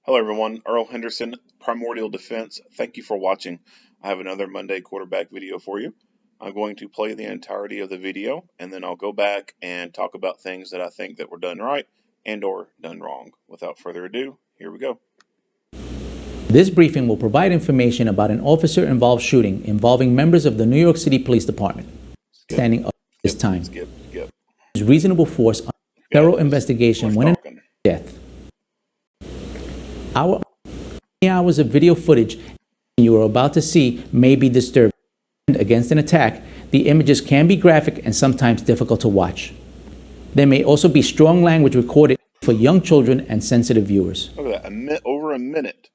Hello, everyone. Earl Henderson, Primordial Defense. Thank you for watching. I have another Monday quarterback video for you. I'm going to play the entirety of the video, and then I'll go back and talk about things that I think that were done right and or done wrong. Without further ado, here we go. This briefing will provide information about an officer-involved shooting involving members of the New York City Police Department. Standing up this time is reasonable force on thorough investigation when death. Our hours of video footage you are about to see may be disturbing. Against an attack, the images can be graphic and sometimes difficult to watch. There may also be strong language recorded for young children and sensitive viewers. Look at that, over a minute.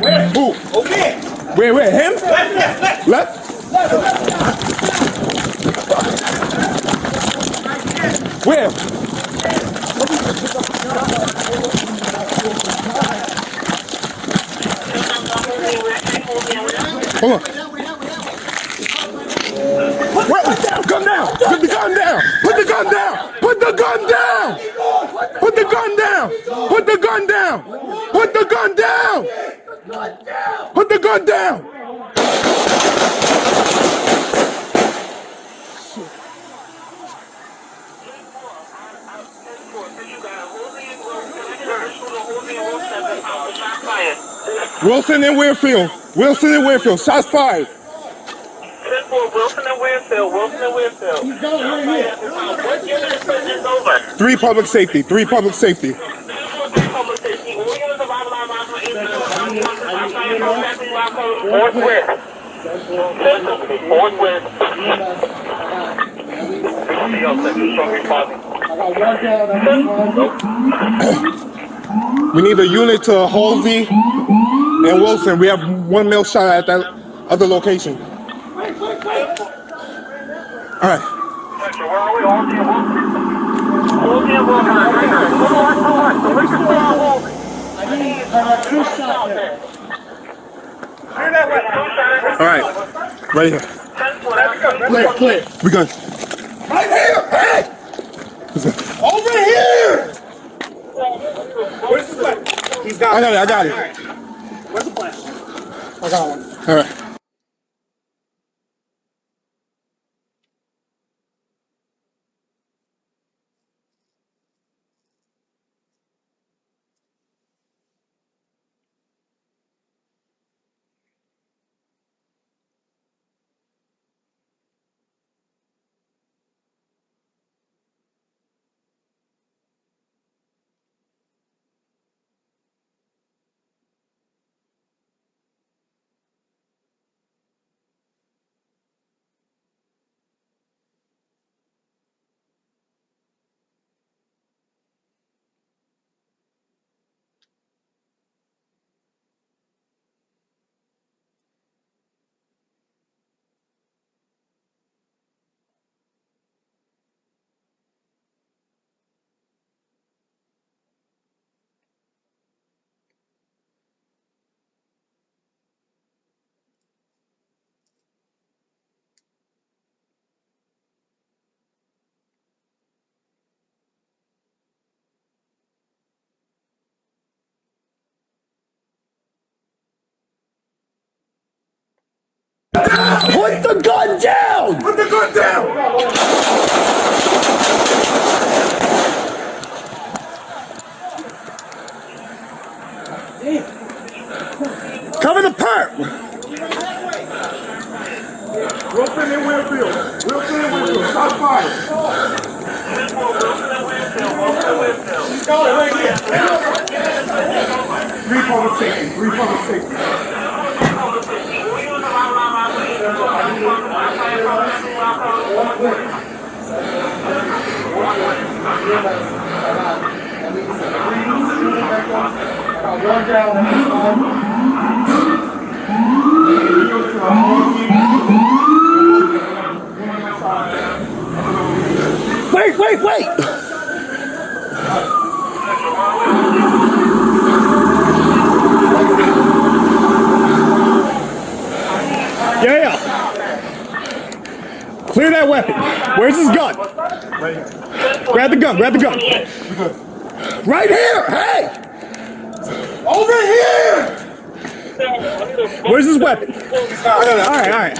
Who? Over there. Where? Him? Left? Where? Hold on. Wait, gun down! Put the gun down! Put the gun down! Put the gun down! Put the gun down! Put the gun down! Put the gun down! Put the gun down! Wilson and Weirfield. Wilson and Weirfield. Shots fired. Wilson and Weirfield. Wilson and Weirfield. He's going right here. What unit is this over? 3 public safety. 3 public safety. Forthwith. Forthwith. We need a unit to Halsey and Wilson. We have 1 male shot at that other location. All right. Where are we? Halsey and Wilson. Halsey and Wilson. The liquor's still on Halsey. I need 2 shots there. Clear that way. All right. Right here. Clear. We good. Right here. Hey. Over here. Where's the flag? He's got it. I got it. Where's the flag? I got one. All right. Put the gun down! Put the gun down! Cover the perp! Wilson and Weirfield. Wilson and Weirfield. Shots fired. He's going right here. 3 public safety. 3 public safety. Wait! Yeah. Clear that weapon. Where's his gun? Right here. Grab the gun. Right here. Hey! Over here! Where's his weapon? All right.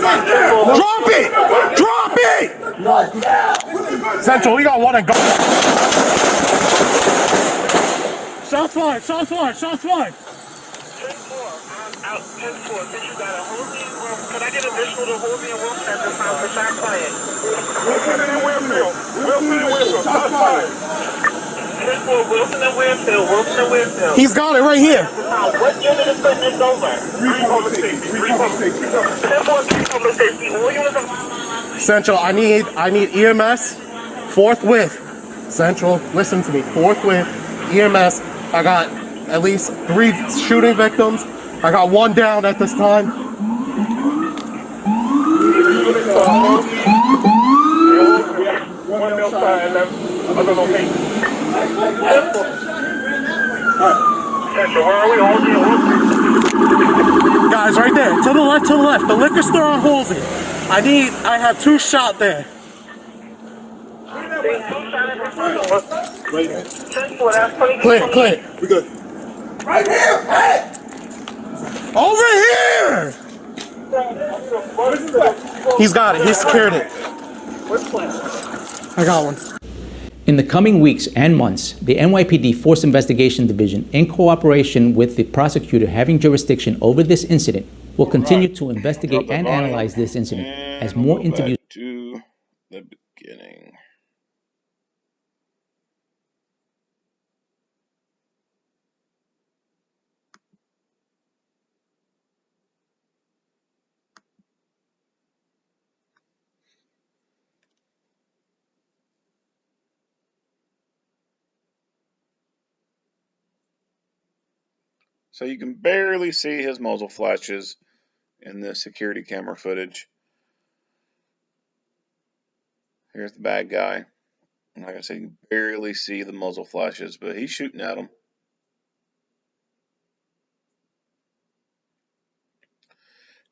Drop it! Drop it! Central, we got one and go. Shots fired, shots fired, shots fired. 10-4, I'm out 10-4. Bitch, you got a hold me. Can I get a visual to hold me and Wilson at this time for shot fired? Wilson and Winfield. Wilson and Winfield. Shot fired. 10-4, Wilson and Winfield. Wilson and Winfield. He's got it right here. What unit is putting this over? 3 public safety. 3 public safety. 10-4, 3 public safety. All units are... Central, I need EMS forthwith. Central, listen to me. Forthwith, EMS. I got at least 3 shooting victims. I got 1 down at this time. One mil side, other location. Central, where are we? Guys, right there, to the left, the liquor store on Halsey. I have 2 shot there. Clear. We good. Right here, hey! Over here! He's got it, he secured it. I got one. In the coming weeks and months, the NYPD Force Investigation Division, in cooperation with the prosecutor having jurisdiction over this incident, will continue to investigate and analyze this incident as more interviews. Back to the beginning. So you can barely see his muzzle flashes in the security camera footage. Here's the bad guy. And like I said, you can barely see the muzzle flashes, but he's shooting at him.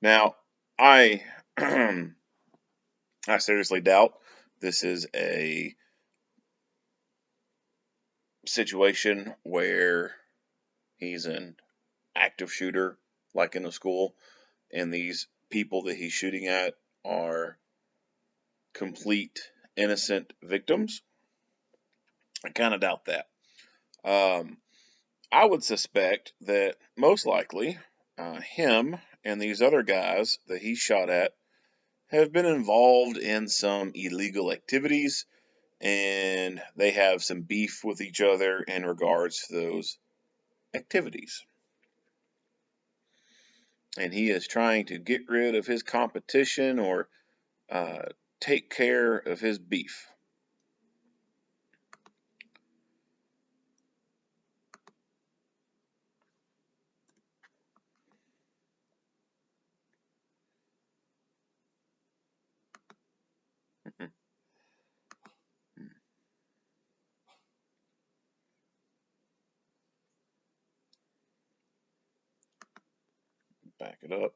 Now, I seriously doubt this is a situation where he's an active shooter like in a school and these people that he's shooting at are complete innocent victims. I kind of doubt that. I would suspect that most likely him and these other guys that he shot at have been involved in some illegal activities, and they have some beef with each other in regards to those activities. And he is trying to get rid of his competition or take care of his beef. Back it up.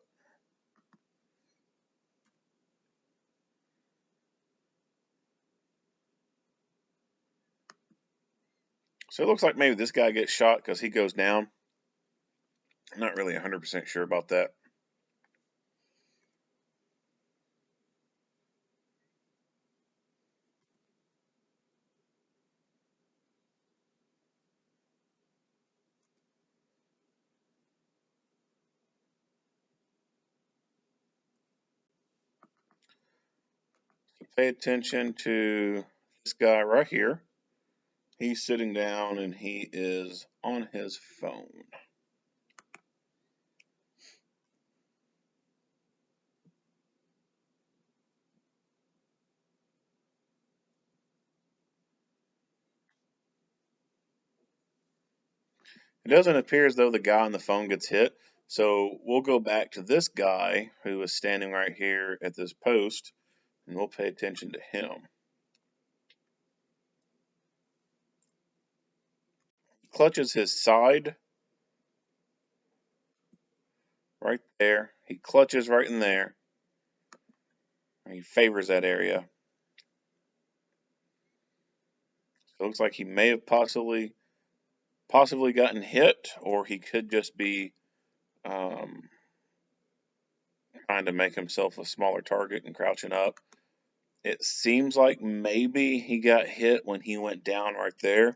So it looks like maybe this guy gets shot because he goes down. I'm not really 100% sure about that. So pay attention to this guy right here. He's sitting down and he is on his phone. It doesn't appear as though the guy on the phone gets hit. So we'll go back to this guy who is standing right here at this post, and we'll pay attention to him. He clutches his side right there. He clutches right in there. He favors that area. So it looks like he may have possibly gotten hit, or he could just be trying trying to make himself a smaller target and crouching up. It seems like maybe he got hit when he went down right there,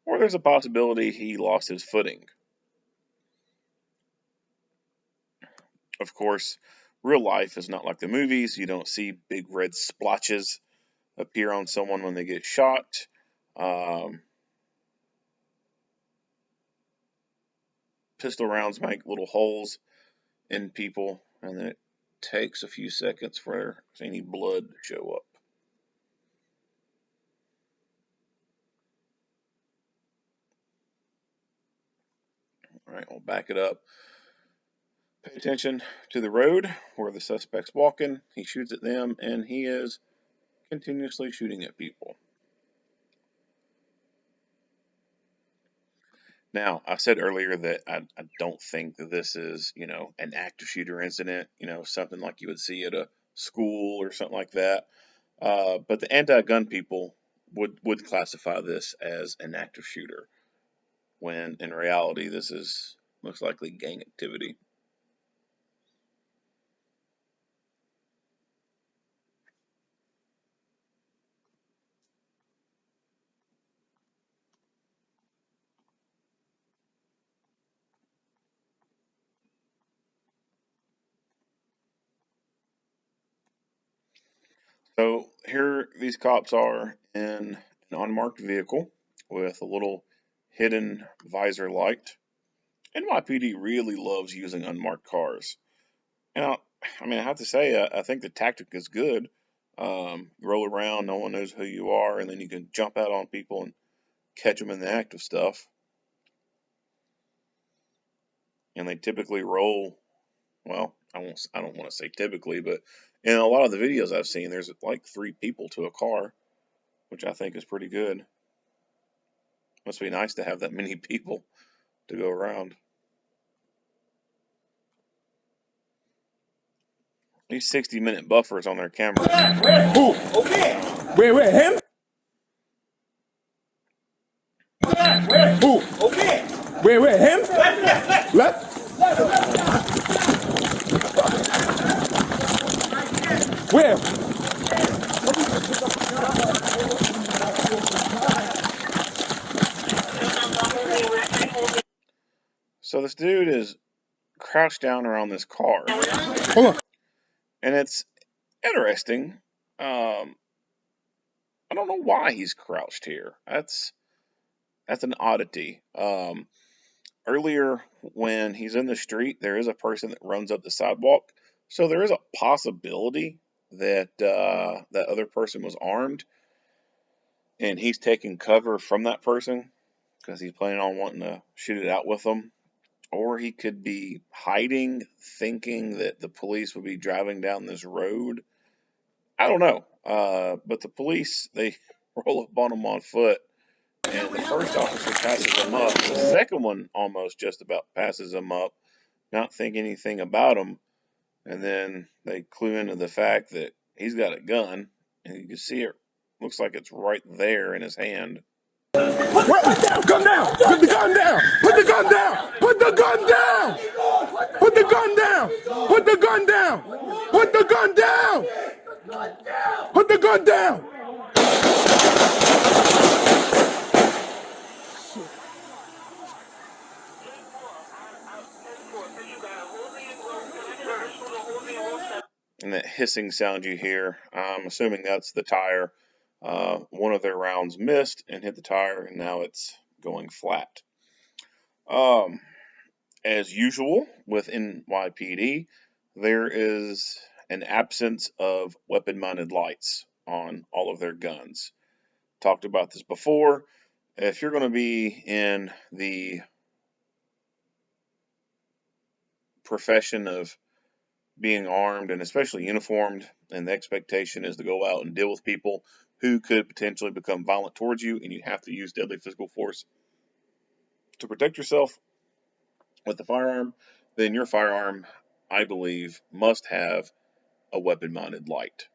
or there's a possibility he lost his footing. Of course, real life is not like the movies. You don't see big red splotches appear on someone when they get shot. Pistol rounds make little holes in people, and then it takes a few seconds for any blood to show up. All right, we'll back it up. Pay attention to the road where the suspect's walking. He shoots at them, and he is continuously shooting at people. Now, I said earlier that I don't think that this is, an active shooter incident, something like you would see at a school or something like that. But the anti-gun people would classify this as an active shooter, when in reality this is most likely gang activity. So here these cops are in an unmarked vehicle with a little hidden visor light. NYPD really loves using unmarked cars. And I have to say, I think the tactic is good. Roll around, no one knows who you are, and then you can jump out on people and catch them in the act of stuff. And they typically roll. Well, I don't want to say typically, but in a lot of the videos I've seen, there's like 3 people to a car, which I think is pretty good. Must be nice to have that many people to go around. These 60-minute buffers on their cameras. Who? Okay. Where, him? Who? Okay. Where, him? Left? Where? So this dude is crouched down around this car. Hold on. And it's interesting. I don't know why he's crouched here. That's an oddity. Earlier, when he's in the street, there is a person that runs up the sidewalk, so there is a possibility that that other person was armed, and he's taking cover from that person because he's planning on wanting to shoot it out with them. Or he could be hiding, thinking that the police would be driving down this road. I don't know. But the police, they roll up on him on foot, and the first officer passes him up. The second one almost just about passes him up, not thinking anything about him. And then they clue into the fact that he's got a gun, and you can see it looks like it's right there in his hand. Come down! Put the gun down! Put the gun down! Put the gun down! Put the gun down! Put the gun down! Put the gun down! Put the gun down! And that hissing sound you hear, I'm assuming that's the tire. One of their rounds missed and hit the tire, and now it's going flat. As usual with NYPD, there is an absence of weapon-mounted lights on all of their guns. Talked about this before. If you're going to be in the profession of being armed and especially uniformed, and the expectation is to go out and deal with people who could potentially become violent towards you, and you have to use deadly physical force to protect yourself with the firearm, then your firearm, I believe, must have a weapon-mounted light,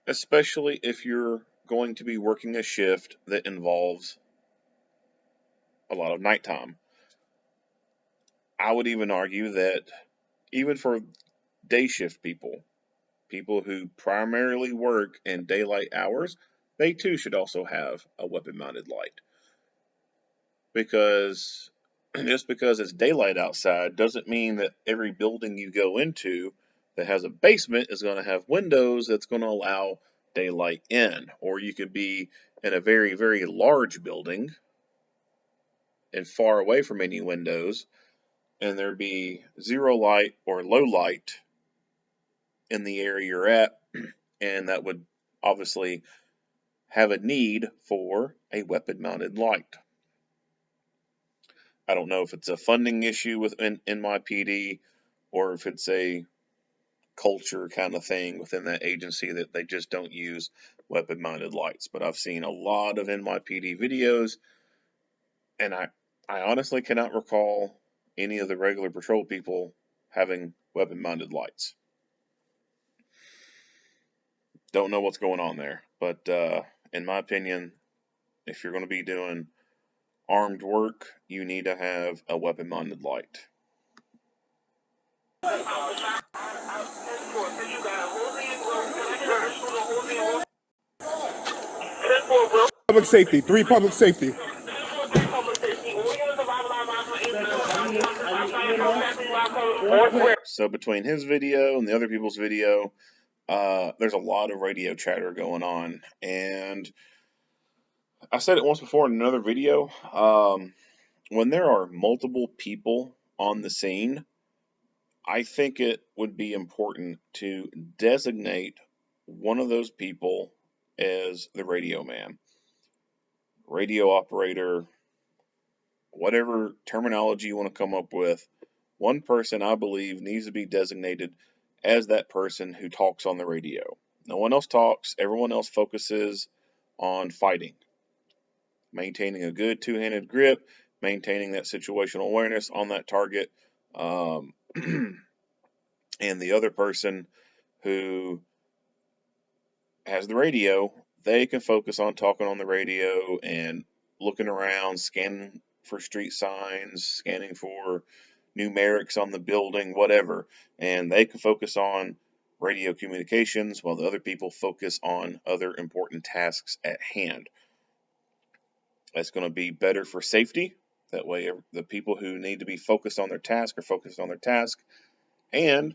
especially if you're going to be working a shift that involves a lot of nighttime. I would even argue that even for day shift people, people who primarily work in daylight hours, they too should also have a weapon mounted light. Because just because it's daylight outside doesn't mean that every building you go into that has a basement is going to have windows that's going to allow daylight in. Or you could be in a very, very large building and far away from any windows, and there be zero light or low light in the area you're at, and that would obviously have a need for a weapon mounted light. I don't know if it's a funding issue with NYPD or if it's a culture kind of thing within that agency that they just don't use weapon mounted lights. But I've seen a lot of NYPD videos, and I honestly cannot recall any of the regular patrol people having weapon mounted lights. Don't know what's going on there. But in my opinion, if you're going to be doing armed work, you need to have a weapon mounted light. Public safety, 3 public safety. So between his video and the other people's video, there's a lot of radio chatter going on. And I said it once before in another video, when there are multiple people on the scene, I think it would be important to designate one of those people as the radio man, radio operator, whatever terminology you want to come up with. One person, I believe, needs to be designated as that person who talks on the radio. No one else talks. Everyone else focuses on fighting, maintaining a good two-handed grip, maintaining that situational awareness on that target. And the other person who has the radio, they can focus on talking on the radio and looking around, scanning for street signs, scanning for numerics on the building, whatever. And they can focus on radio communications while the other people focus on other important tasks at hand. That's going to be better for safety. That way, the people who need to be focused on their task are focused on their task. And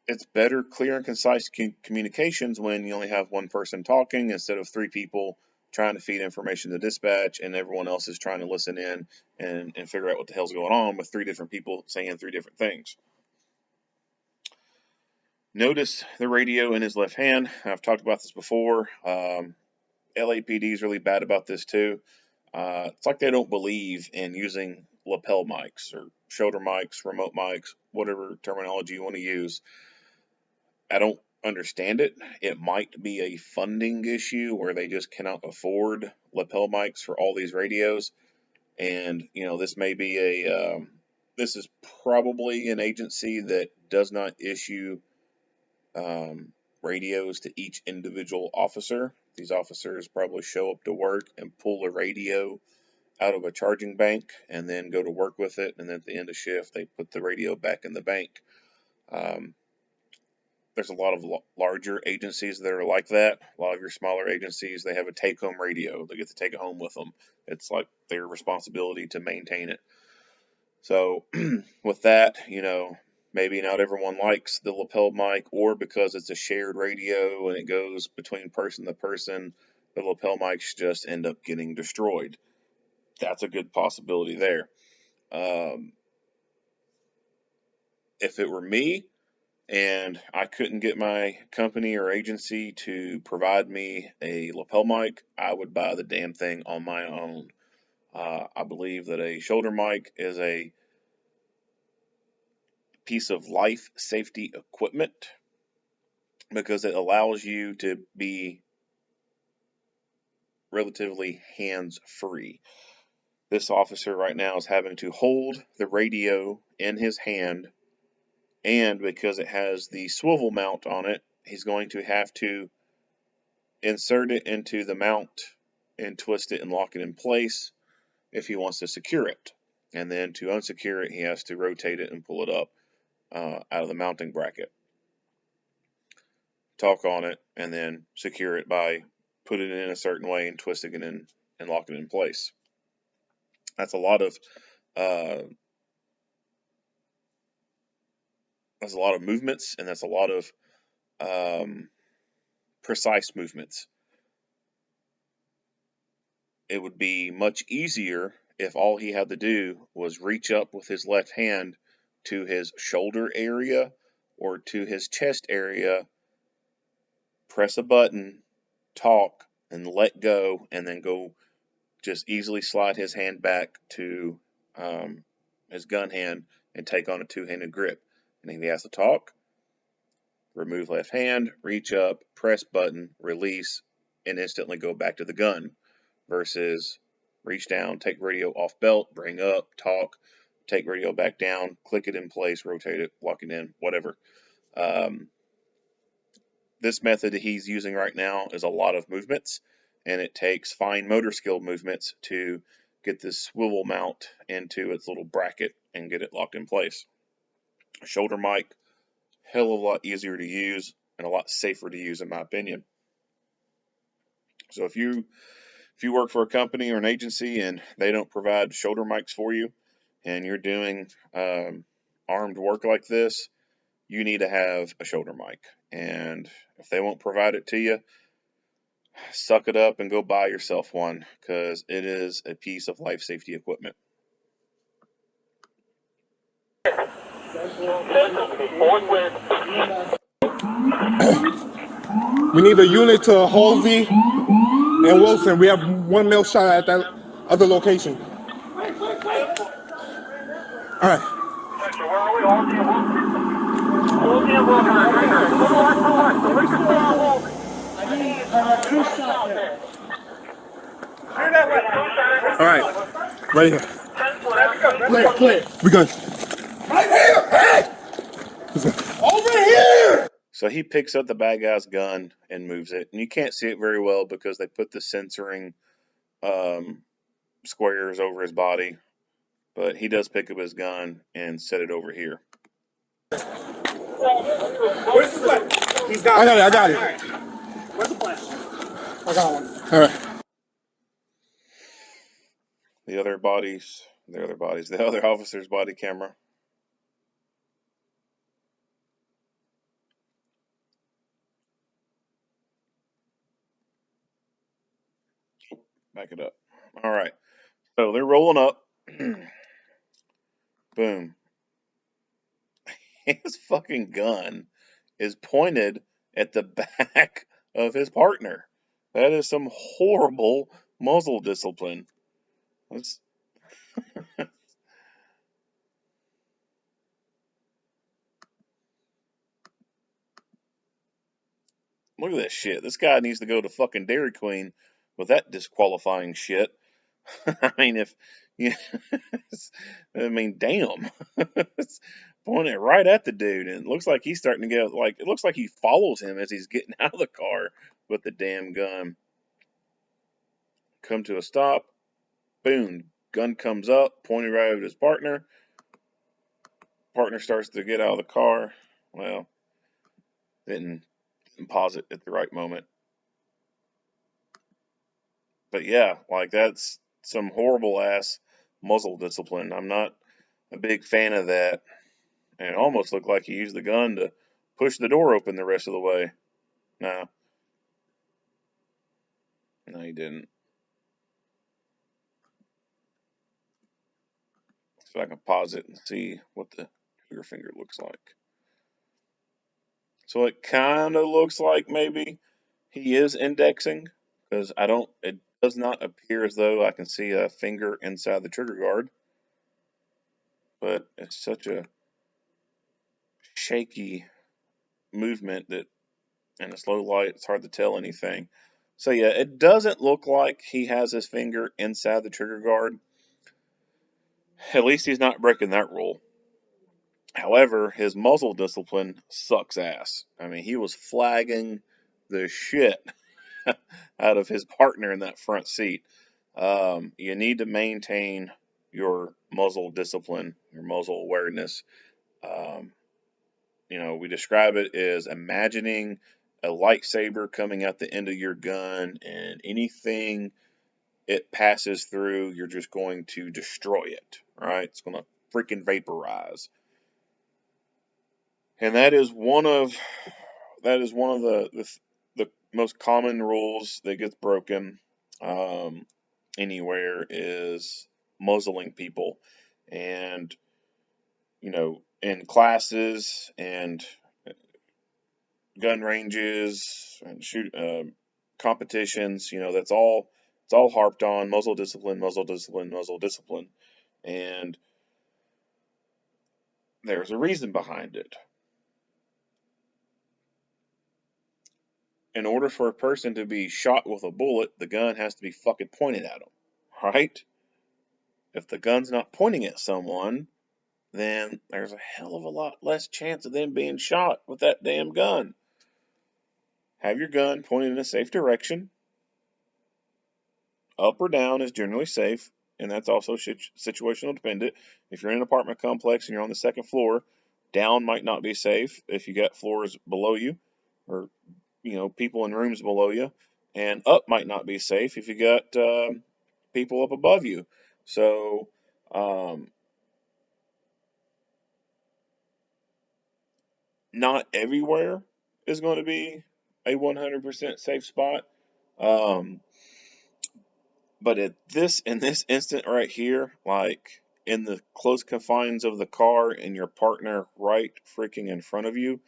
it's better, clear, and concise communications when you only have one person talking instead of 3 people trying to feed information to dispatch and everyone else is trying to listen in and figure out what the hell's going on with 3 different people saying 3 different things. Notice the radio in his left hand. I've talked about this before. LAPD is really bad about this too. It's like they don't believe in using lapel mics or shoulder mics, remote mics, whatever terminology you want to use. I don't understand it. It might be a funding issue where they just cannot afford lapel mics for all these radios. And, this may be this is probably an agency that does not issue radios to each individual officer. These officers probably show up to work and pull a radio out of a charging bank and then go to work with it. And then at the end of shift, they put the radio back in the bank. There's a lot of larger agencies that are like that. A lot of your smaller agencies, they have a take-home radio. They get to take it home with them. It's like their responsibility to maintain it. So with that, maybe not everyone likes the lapel mic, or because it's a shared radio and it goes between person to person, the lapel mics just end up getting destroyed. That's a good possibility there. If it were me and I couldn't get my company or agency to provide me a lapel mic, I would buy the damn thing on my own. I believe that a shoulder mic is a piece of life safety equipment because it allows you to be relatively hands-free. This officer right now is having to hold the radio in his hand, and because it has the swivel mount on it, he's going to have to insert it into the mount and twist it and lock it in place if he wants to secure it. And then to unsecure it, he has to rotate it and pull it up. out of the mounting bracket. Talk on it, and then secure it by putting it in a certain way and twisting it in and locking it in place. That's a lot of movements, and that's a lot of precise movements. It would be much easier if all he had to do was reach up with his left hand to his shoulder area or to his chest area, press a button, talk, and let go, and then go just easily slide his hand back to his gun hand and take on a two-handed grip. And if he has to talk, remove left hand, reach up, press button, release, and instantly go back to the gun, versus reach down, take radio off belt, bring up, talk, take radio back down, click it in place, rotate it, lock it in, whatever. This method that he's using right now is a lot of movements, and it takes fine motor skill movements to get this swivel mount into its little bracket and get it locked in place. A shoulder mic, hell of a lot easier to use and a lot safer to use, in my opinion. So if you work for a company or an agency and they don't provide shoulder mics for you, and you're doing armed work like this, you need to have a shoulder mic. And if they won't provide it to you, suck it up and go buy yourself one, because it is a piece of life safety equipment. We need a unit to Halsey and Wilson. We have one male shot at that other location. All right. Where are we? All team Wilson. All team Wilson. The liquor's still on hold. Two shot there. Clear that way. All right. Right here. Clear. We good. Right here. Hey! Over here! So he picks up the bad guy's gun and moves it. And you can't see it very well because they put the censoring squares over his body. But he does pick up his gun and set it over here. Where's the flash? He's got it. I got it. Right. Where's the flash? I got one. All right. The other officer's body camera. Back it up. All right. So they're rolling up. Boom. His fucking gun is pointed at the back of his partner. That is some horrible muzzle discipline. Let's look at this shit. This guy needs to go to fucking Dairy Queen with that disqualifying shit. I mean, damn. It's pointing right at the dude, and it looks like he's starting to get, it looks like he follows him as he's getting out of the car with the damn gun. Come to a stop. Boom. Gun comes up, pointed right at his partner. Partner starts to get out of the car. Well, didn't pause it at the right moment. But yeah, that's some horrible ass muzzle discipline. I'm not a big fan of that. And it almost looked like he used the gun to push the door open the rest of the way. No, he didn't. So I can pause it and see what the trigger finger looks like. So it kind of looks like maybe he is indexing, because it does not appear as though I can see a finger inside the trigger guard. But it's such a shaky movement that in a slow light, it's hard to tell anything. So yeah, it doesn't look like he has his finger inside the trigger guard. At least he's not breaking that rule. However, his muzzle discipline sucks ass. I mean, he was flagging the shit out of his partner in that front seat. You need to maintain your muzzle discipline, your muzzle awareness. we describe it as imagining a lightsaber coming out the end of your gun, and anything it passes through, you're just going to destroy it, right? It's going to freaking vaporize. And that is one of the most common rules that gets broken anywhere is muzzling people. And in classes and gun ranges and shoot competitions, that's all it's all harped on: muzzle discipline, muzzle discipline, muzzle discipline. And there's a reason behind it. In order for a person to be shot with a bullet, the gun has to be fucking pointed at them, right? If the gun's not pointing at someone, then there's a hell of a lot less chance of them being shot with that damn gun. Have your gun pointed in a safe direction. Up or down is generally safe, and that's also situational dependent. If you're in an apartment complex and you're on the second floor, down might not be safe if you got floors below you, or people in rooms below you, and up might not be safe if you got people up above you. So not everywhere is going to be a 100% safe spot. But in this instant right here, like in the close confines of the car and your partner right freaking in front of you,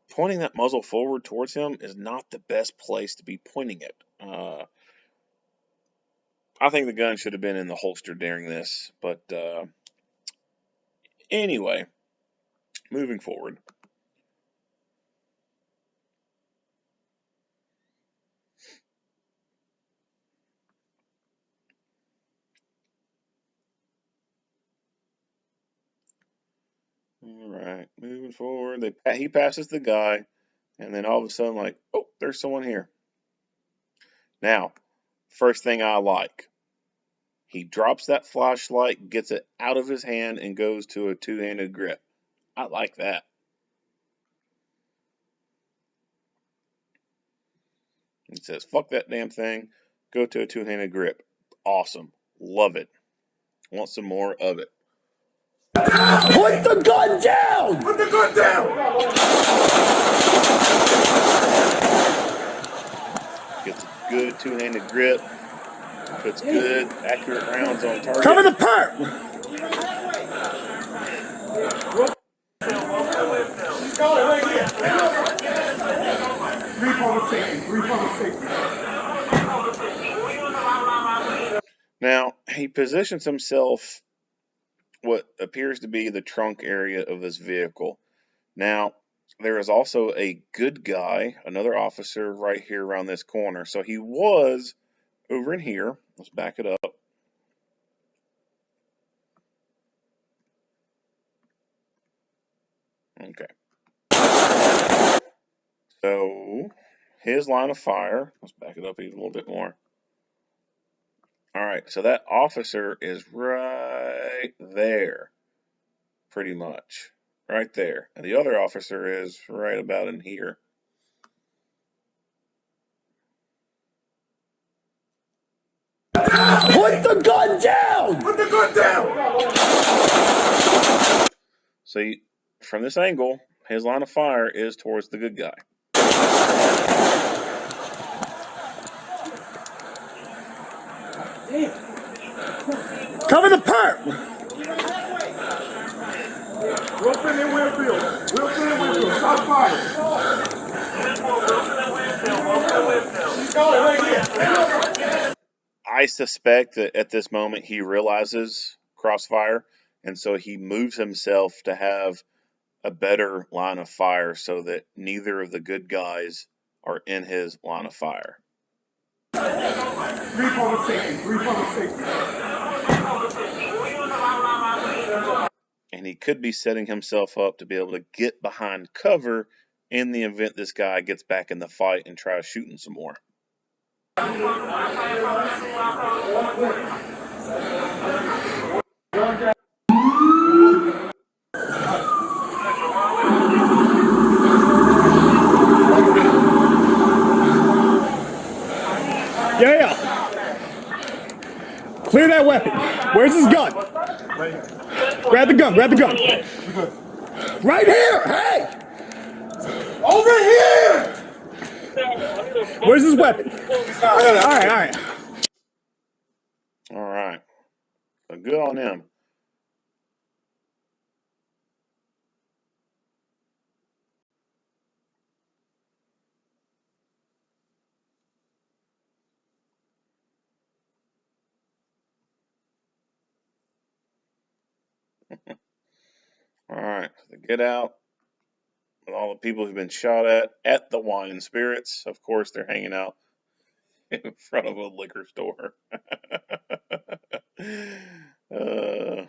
pointing that muzzle forward towards him is not the best place to be pointing it. I think the gun should have been in the holster during this, but anyway, moving forward. All right, moving forward. He passes the guy, and then all of a sudden, like, oh, there's someone here. Now, first thing I like, he drops that flashlight, gets it out of his hand, and goes to a two-handed grip. I like that. He says, fuck that damn thing, go to a two-handed grip. Awesome. Love it. Want some more of it. Put the gun down! Put the gun down! Gets a good two-handed grip. Puts good, accurate rounds on target. Cover the perp! Now, he positions himself what appears to be the trunk area of this vehicle. Now, there is also a good guy, another officer right here around this corner. So he was over in here. Let's back it up. Okay. So his line of fire, let's back it up even a little bit more. All right, so that officer is right there, pretty much. Right there. And the other officer is right about in here. Put the gun down! Put the gun down! So from this angle, his line of fire is towards the good guy. Cover the perp! Wilson and Winfield. Wilson and Winfield. Stop fire. Wilson and Winfield. Wilson and Winfield. He's going right here. I suspect that at this moment he realizes crossfire, and so he moves himself to have a better line of fire so that neither of the good guys are in his line of fire. And he could be setting himself up to be able to get behind cover in the event this guy gets back in the fight and tries shooting some more. Clear that weapon. Where's his gun? Grab the gun. Grab the gun. Right here. Hey! Over here! Where's his weapon? All right. All right. So good on him. All right. So get out with all the people who've been shot at the Wine and Spirits. Of course, they're hanging out in front of a liquor store. uh,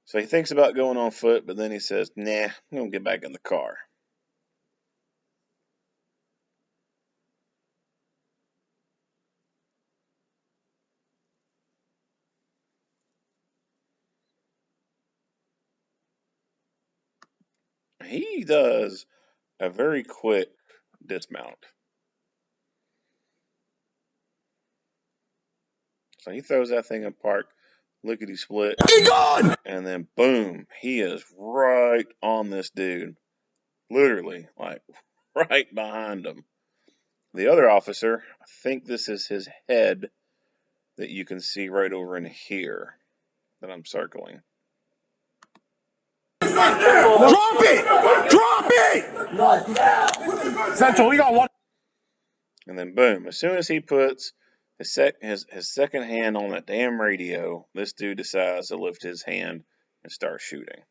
so he thinks about going on foot, but then he says, nah, I'm going to get back in the car. He does a very quick dismount. So he throws that thing in park, lickety split, and then boom, he is right on this dude. Literally, like right behind him. The other officer, I think this is his head that you can see right over in here that I'm circling. Drop it! Drop it! Central, we got one. And then boom, as soon as he puts his second hand on that damn radio, this dude decides to lift his hand and start shooting.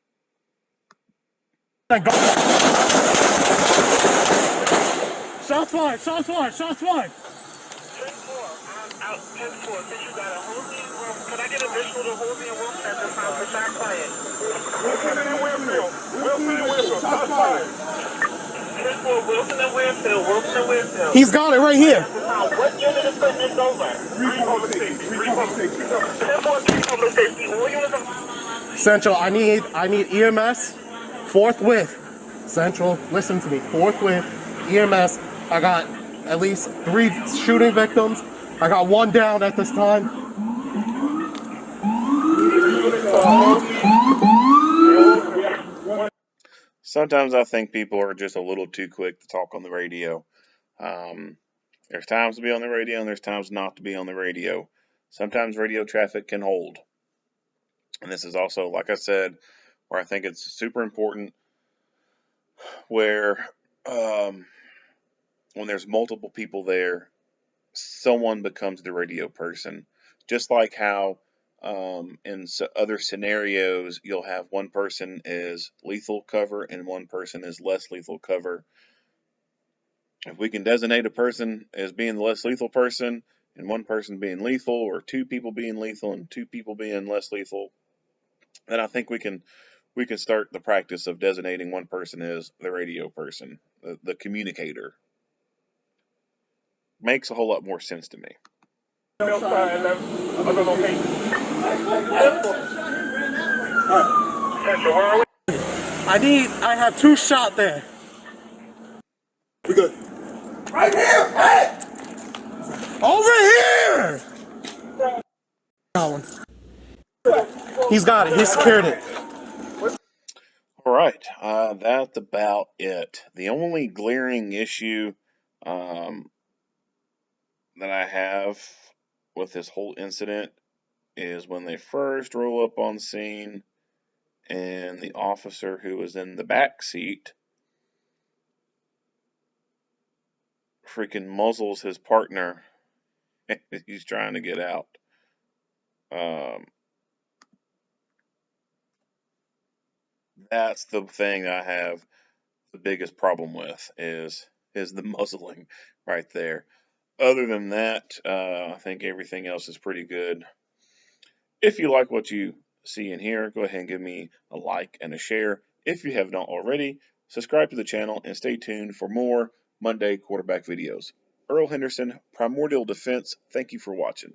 Shots fired! Shots fired! Shots fired! 10-4, I'm out 10-4. Since you got a hold me, can I get a visual to hold me and Wilson at this time for shot quiet? Wilson and Winfield. Wilson and Winfield. Shots fired. 10-4, Wilson and Winfield. Wilson and Winfield. He's got it right here. What unit is putting this over? 3 public safety. 3 public safety. 10-4, 3 public safety. All units are... Central, I need EMS forthwith. Central, listen to me. Forthwith, EMS. I got at least 3 shooting victims. I got 1 down at this time. Sometimes I think people are just a little too quick to talk on the radio. There's times to be on the radio and there's times not to be on the radio. Sometimes radio traffic can hold. And this is also, like I said, where I think it's super important where when there's multiple people there, someone becomes the radio person. Just like how in other scenarios, you'll have one person is lethal cover and one person is less lethal cover. If we can designate a person as being the less lethal person and one person being lethal, or 2 people being lethal and 2 people being less lethal, then I think we can start the practice of designating one person as the radio person, the communicator. Makes a whole lot more sense to me. I have 2 shot there. We good. Right here! Hey! Over here! He's got it. He secured it. All right, that's about it. The only glaring issue that I have with this whole incident is when they first roll up on scene and the officer who was in the back seat freaking muzzles his partner. He's trying to get out. That's the thing I have the biggest problem with is the muzzling right there. Other than that, I think everything else is pretty good. If you like what you see in here, go ahead and give me a like and a share. If you have not already, subscribe to the channel and stay tuned for more Monday quarterback videos. Earl Henderson, Primordial Defense, thank you for watching.